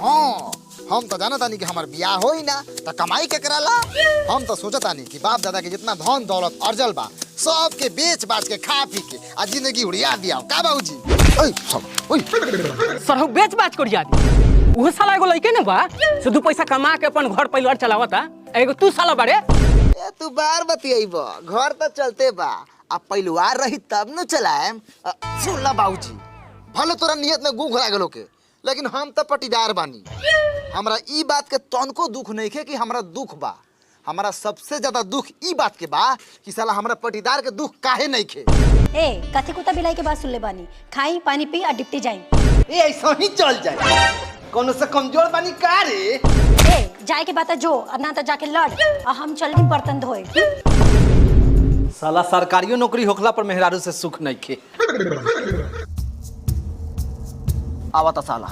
हाँ हम तो जाना तानी कि हमार बियाह होई ना तो कमाई के कराला। हम तो सोचा तानी कि बाप दादा के जितना धन दौलत अर्जल बा सब के बेच बाच के खा पी के आ जिंदगी उड़िया दिया का बाबूजी। ओए सब ओए सरहु बेच बाच कर जा दी। उहे साला एगो लइके न बा से दू पैसा कमा के अपन घर परिवार चलावता। एगो तू साला बारे ए तू बार बतियाइबो घर तो चलते बा अब परिवार रही तब न चलाएम। सुन ला बाबूजी भले तोरा नियत में गू घुरा गेलो के लेकिन हम तो पटीदार बानी। हमरा ई बात के तनको दुख नहीं खे कि हमरा दुख बा। हमरा सबसे ज्यादा दुख ई बात के बा कि साला हमरा पटीदार के दुख काहे नहीं खे। ए कथी कुत्ता बिलाई के बात सुन ले बानी। खाई पानी पी और डिप्टी जाई। ए ऐसा ही चल जाए कोनो से कमजोर बानी का रे। ए जाए के बात जो और ना तो जाके लड़ और हम चल दी बर्तन धोए। साला सरकारियो नौकरी होखला पर मेहरारू से सुख नहीं खे। आवता साला